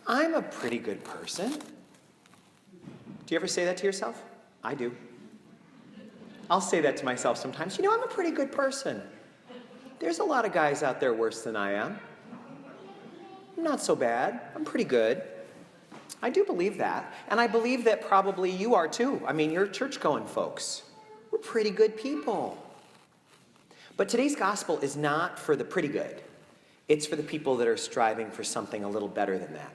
I'm a pretty good person. Do you ever say that to yourself? I do. I'll say that to myself sometimes. I'm a pretty good person. There's a lot of guys out there worse than I am. I'm not so bad. I'm pretty good. I do believe that. And I believe that probably you are too. You're church-going folks. We're pretty good people. But today's gospel is not for the pretty good. It's for the people that are striving for something a little better than that.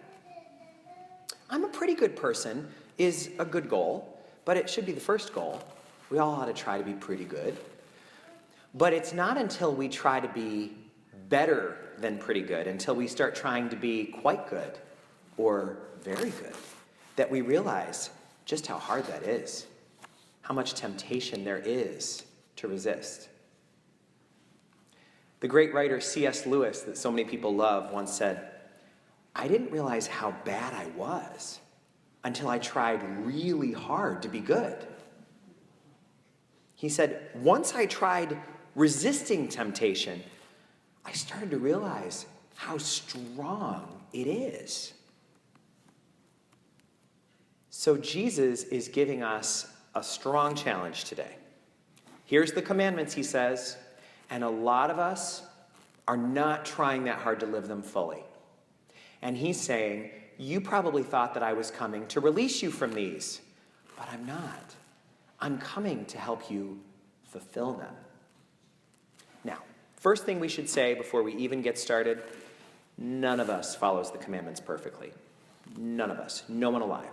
I'm a pretty good person is a good goal, but it should be the first goal. We all ought to try to be pretty good. But it's not until we try to be better than pretty good, until we start trying to be quite good or very good, that we realize just how hard that is, how much temptation there is to resist. The great writer C.S. Lewis, that so many people love, once said, "I didn't realize how bad I was until I tried really hard to be good." He said, once I tried resisting temptation, I started to realize how strong it is. So Jesus is giving us a strong challenge today. Here's the commandments, he says, and a lot of us are not trying that hard to live them fully. And he's saying, you probably thought that I was coming to release you from these, but I'm not. I'm coming to help you fulfill them. Now, first thing we should say before we even get started, none of us follows the commandments perfectly. None of us. No one alive.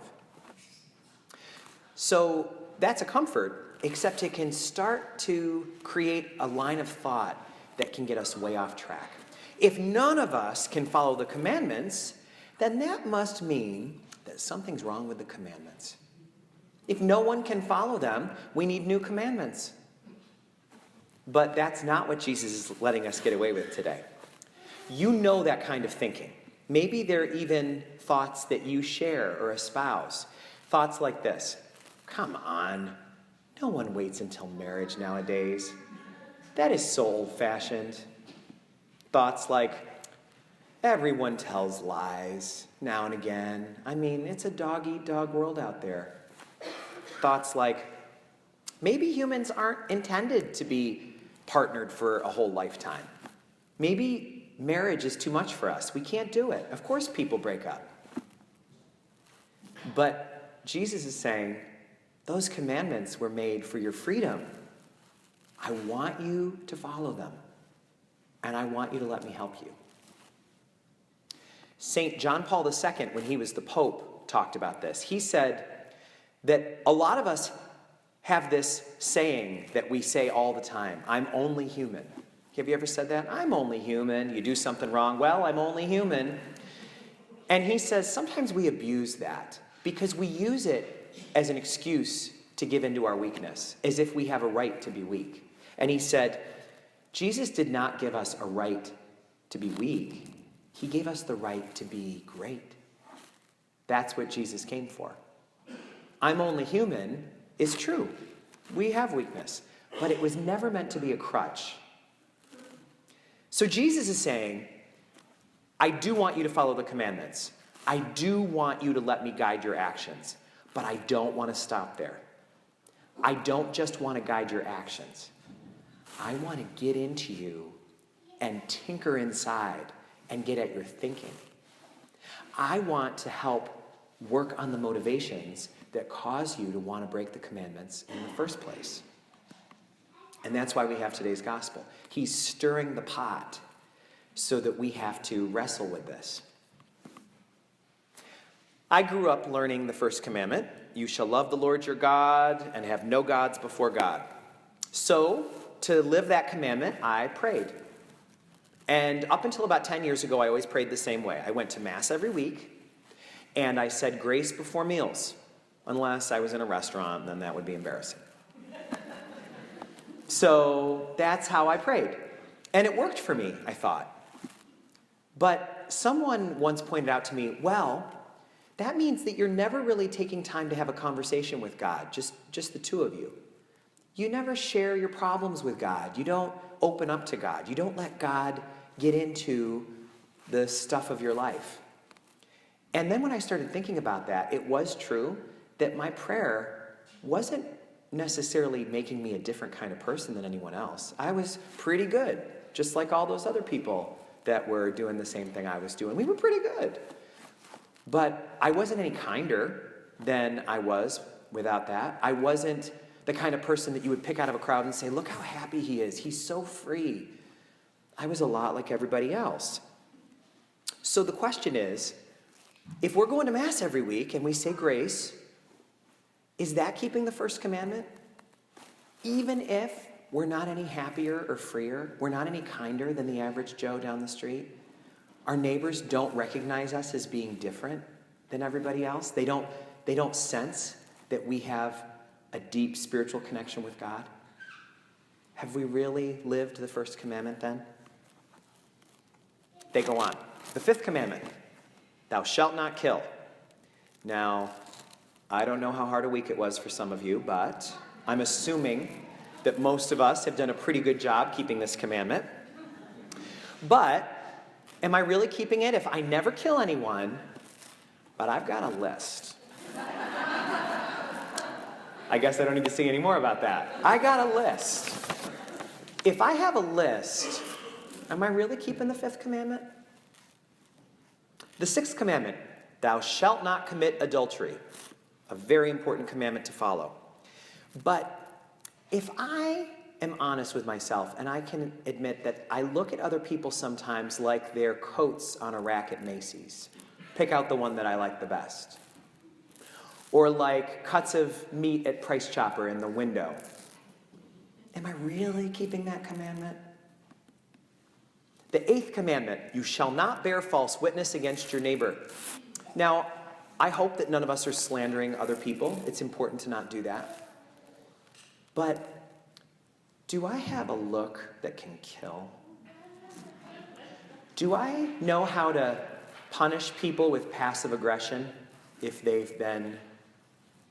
So that's a comfort, except it can start to create a line of thought that can get us way off track. If none of us can follow the commandments, then that must mean that something's wrong with the commandments. If no one can follow them, we need new commandments. But that's not what Jesus is letting us get away with today. You know that kind of thinking. Maybe there are even thoughts that you share or espouse. Thoughts like this: come on, no one waits until marriage nowadays. That is so old-fashioned. Thoughts like, everyone tells lies now and again. It's a dog-eat-dog world out there. Thoughts like, maybe humans aren't intended to be partnered for a whole lifetime. Maybe marriage is too much for us. We can't do it. Of course people break up. But Jesus is saying, those commandments were made for your freedom. I want you to follow them, and I want you to let me help you. St. John Paul II, when he was the Pope, talked about this. He said that a lot of us have this saying that we say all the time: I'm only human. Have you ever said that? I'm only human. You do something wrong, well, I'm only human. And he says sometimes we abuse that because we use it as an excuse to give into our weakness, as if we have a right to be weak. And he said, Jesus did not give us a right to be weak. He gave us the right to be great. That's what Jesus came for. I'm only human is true. We have weakness, but it was never meant to be a crutch. So Jesus is saying, I do want you to follow the commandments. I do want you to let me guide your actions, but I don't want to stop there. I don't just want to guide your actions. I want to get into you and tinker inside and get at your thinking. I want to help work on the motivations that cause you to want to break the commandments in the first place. And that's why we have today's gospel. He's stirring the pot so that we have to wrestle with this. I grew up learning the first commandment: you shall love the Lord your God and have no gods before God. So, to live that commandment, I prayed. And up until about 10 years ago, I always prayed the same way. I went to Mass every week, and I said grace before meals. Unless I was in a restaurant, then that would be embarrassing. So that's how I prayed. And it worked for me, I thought. But someone once pointed out to me, well, that means that you're never really taking time to have a conversation with God, just the two of you. You never share your problems with God. You don't open up to God. You don't let God get into the stuff of your life. And then when I started thinking about that, it was true that my prayer wasn't necessarily making me a different kind of person than anyone else. I was pretty good, just like all those other people that were doing the same thing I was doing. We were pretty good. But I wasn't any kinder than I was without that. I wasn't the kind of person that you would pick out of a crowd and say, look how happy he is. He's so free. I was a lot like everybody else. So the question is, if we're going to Mass every week and we say grace, is that keeping the first commandment? Even if we're not any happier or freer, we're not any kinder than the average Joe down the street, our neighbors don't recognize us as being different than everybody else. They don't sense that we have a deep spiritual connection with God. Have we really lived the first commandment then? They go on. The fifth commandment, thou shalt not kill. Now, I don't know how hard a week it was for some of you, but I'm assuming that most of us have done a pretty good job keeping this commandment. But am I really keeping it if I never kill anyone, but I've got a list? I guess I don't need to say any more about that. I got a list. If I have a list, am I really keeping the fifth commandment? The sixth commandment, thou shalt not commit adultery. A very important commandment to follow. But if I am honest with myself, and I can admit that I look at other people sometimes like their coats on a rack at Macy's. Pick out the one that I like the best. Or like cuts of meat at Price Chopper in the window. Am I really keeping that commandment? The eighth commandment, you shall not bear false witness against your neighbor. Now, I hope that none of us are slandering other people. It's important to not do that. But do I have a look that can kill? Do I know how to punish people with passive aggression if they've been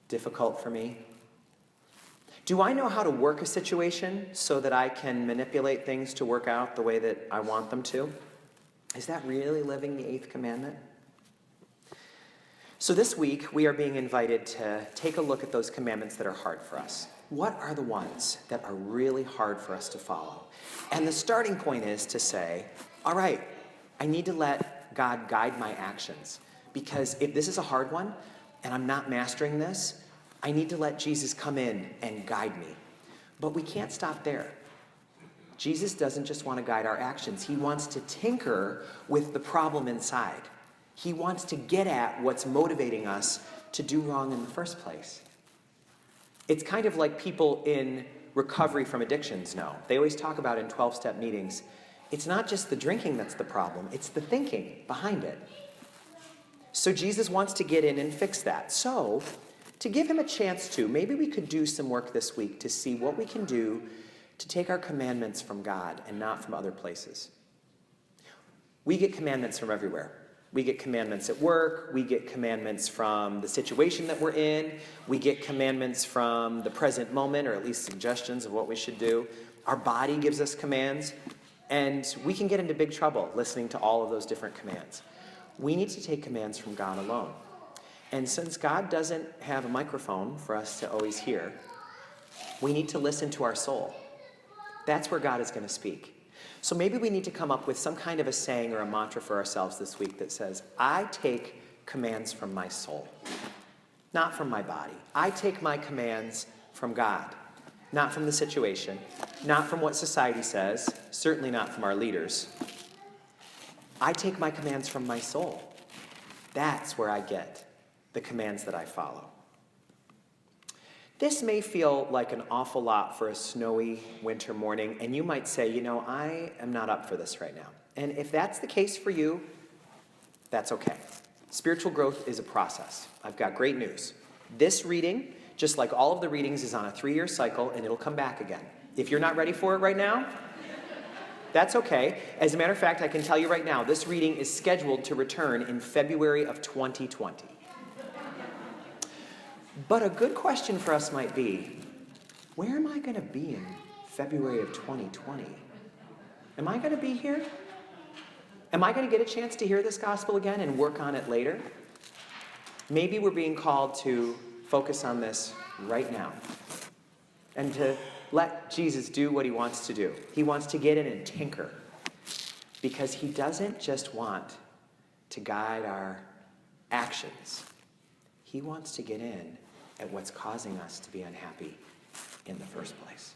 difficult for me? Do I know how to work a situation so that I can manipulate things to work out the way that I want them to? Is that really living the eighth commandment? So this week, we are being invited to take a look at those commandments that are hard for us. What are the ones that are really hard for us to follow? And the starting point is to say, all right, I need to let God guide my actions. Because if this is a hard one, and I'm not mastering this, I need to let Jesus come in and guide me. But we can't stop there. Jesus doesn't just want to guide our actions. He wants to tinker with the problem inside. He wants to get at what's motivating us to do wrong in the first place. It's kind of like people in recovery from addictions know. They always talk about in 12-step meetings, it's not just the drinking that's the problem, it's the thinking behind it. So Jesus wants to get in and fix that. So, to give him a chance to, maybe we could do some work this week to see what we can do to take our commandments from God and not from other places. We get commandments from everywhere. We get commandments at work. We get commandments from the situation that we're in. We get commandments from the present moment, or at least suggestions of what we should do. Our body gives us commands, and we can get into big trouble listening to all of those different commands. We need to take commands from God alone. And since God doesn't have a microphone for us to always hear, we need to listen to our soul. That's where God is going to speak. So maybe we need to come up with some kind of a saying or a mantra for ourselves this week that says, I take commands from my soul, not from my body. I take my commands from God, not from the situation, not from what society says, certainly not from our leaders. I take my commands from my soul. That's where I get the commands that I follow. This may feel like an awful lot for a snowy winter morning, and you might say, I am not up for this right now. And if that's the case for you, that's okay. Spiritual growth is a process. I've got great news. This reading, just like all of the readings, is on a 3-year cycle, and it'll come back again. If you're not ready for it right now, that's okay. As a matter of fact, I can tell you right now, this reading is scheduled to return in February of 2020. But a good question for us might be, where am I going to be in February of 2020? Am I going to be here? Am I going to get a chance to hear this gospel again and work on it later? Maybe we're being called to focus on this right now and to let Jesus do what he wants to do. He wants to get in and tinker because he doesn't just want to guide our actions. He wants to get in at what's causing us to be unhappy in the first place.